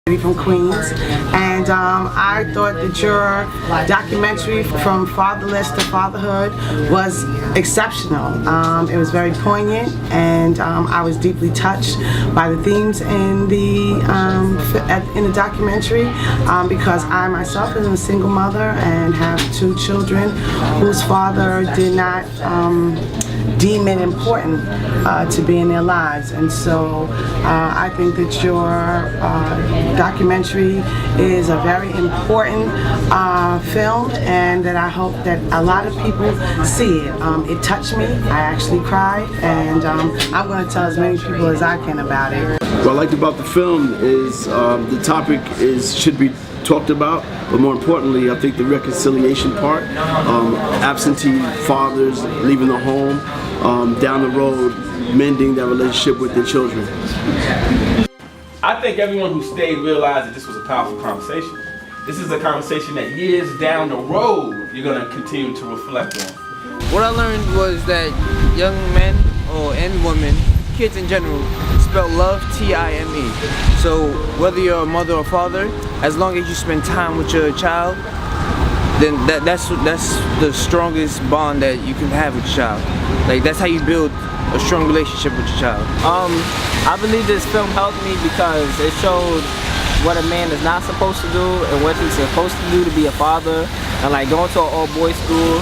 from Queens, and I thought that your documentary From Fatherless to Fatherhood was exceptional. It was very poignant, and I was deeply touched by the themes in the documentary because I myself am a single mother and have 2 children whose father did not deem it important to be in their lives, and so I think that your documentary is a very important film, and that I hope that a lot of people see it. It touched me. I actually cried, and I'm going to tell as many people as I can about it. What I liked about the film is the topic should be talked about, but more importantly, I think the reconciliation part, absentee fathers leaving the home, down the road, mending that relationship with their children. I think everyone who stayed realized that this was a powerful conversation. This is a conversation that years down the road, you're going to continue to reflect on. What I learned was that young men and women, kids in general, spell love T-I-M-E. So whether you're a mother or father, as long as you spend time with your child, then that's the strongest bond that you can have with your child. Like, that's how you build a strong relationship with your child. I believe this film helped me because it showed what a man is not supposed to do and what he's supposed to do to be a father. And like going to an all-boys school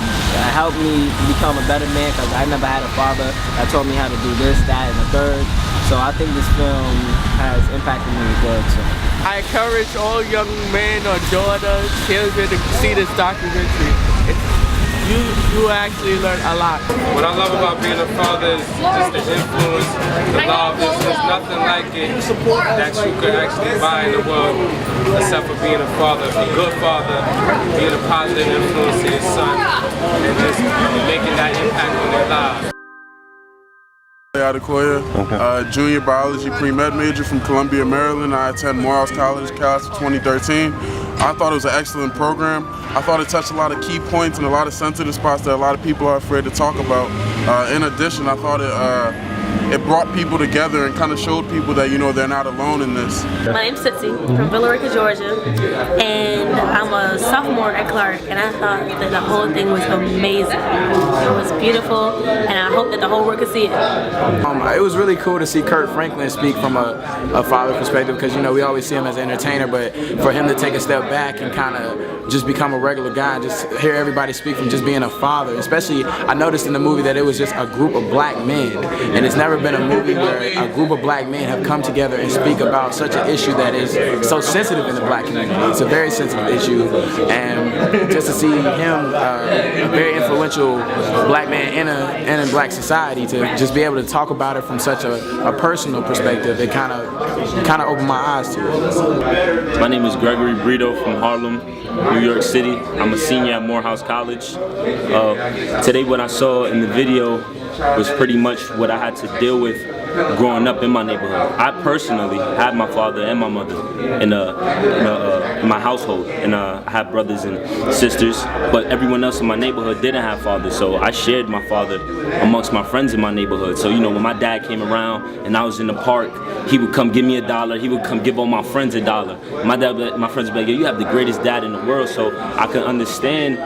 helped me become a better man because I never had a father that taught me how to do this, that, and the third. So I think this film has impacted me good. So I encourage all young men or daughters, children to see this documentary. You actually learn a lot. What I love about being a father is just the influence, the love. There's nothing like it that you could actually buy in the world except for being a father, a good father, being a positive influence to his son, and just making that impact on their lives. Adekoya, junior biology pre-med major from Columbia, Maryland. I attend Morehouse College, class of 2013. I thought it was an excellent program. I thought it touched a lot of key points and a lot of sensitive spots that a lot of people are afraid to talk about. In addition, I thought it brought people together and kind of showed people that, you know, they're not alone in this. My name's Tootsie from Villa Rica, Georgia, and I'm a sophomore at Clark, and I thought that the whole thing was amazing. It was beautiful, and I hope that the whole world could see it. It was really cool to see Kurt Franklin speak from a father perspective, because, you know, we always see him as an entertainer, but for him to take a step back and kind of just become a regular guy and just hear everybody speak from just being a father. Especially, I noticed in the movie that it was just a group of black men, and it's never been a movie where a group of black men have come together and speak about such an issue that is so sensitive in the black community. It's a very sensitive issue, and just to see him, a very influential black man in a black society, to just be able to talk about it from such a personal perspective, it kind of opened my eyes to it. My name is Gregory Brito from Harlem, New York City. I'm a senior at Morehouse College. Today what I saw in the video was pretty much what I had to deal with growing up in my neighborhood. I personally had my father and my mother in my household, and I had brothers and sisters, but everyone else in my neighborhood didn't have fathers, so I shared my father amongst my friends in my neighborhood. So, you know, when my dad came around and I was in the park, he would come give me $1, he would come give all my friends $1. My friends would be like, yo, you have the greatest dad in the world. So I could understand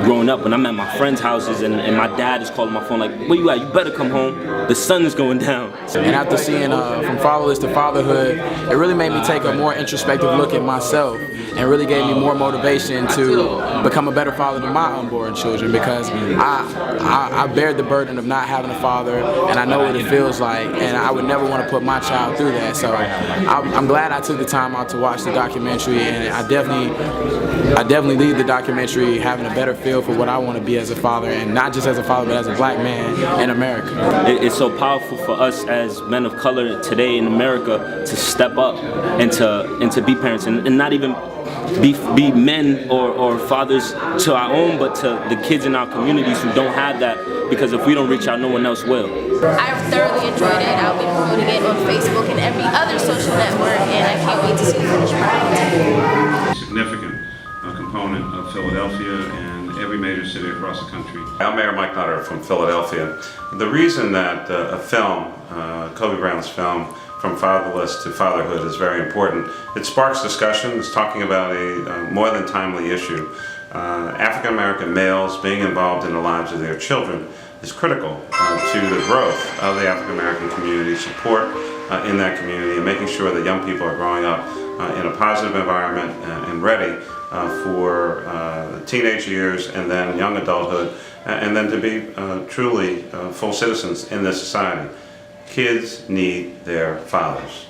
growing up when I'm at my friends' houses and my dad is calling my phone like, where you at? You better come home. The sun is going down. And after seeing From Fatherless to Fatherhood, it really made me take a more introspective look at myself, and really gave me more motivation to become a better father to my unborn children, because I bear the burden of not having a father, and I know what it feels like, and I would never want to put my child through that. So I'm glad I took the time out to watch the documentary, and I definitely leave the documentary having a better feel for what I want to be as a father, and not just as a father, but as a black man in America. It's so powerful for us as men of color today in America to step up and to be parents, and not even be men or fathers to our own, but to the kids in our communities who don't have that, because if we don't reach out, no one else will. I've thoroughly enjoyed it. I'll be promoting it on Facebook and every other social network, and I can't wait to see the finished product. Significant component of Philadelphia and every major city across the country. I'm Mayor Mike Nutter from Philadelphia. The reason that a film, Kobe Brown's film, From Fatherless to Fatherhood is very important. It sparks discussion. It's talking about a more than timely issue. African American males being involved in the lives of their children is critical to the growth of the African American community, support in that community, and making sure that young people are growing up in a positive environment and ready for teenage years and then young adulthood, and then to be truly full citizens in this society. Kids need their fathers.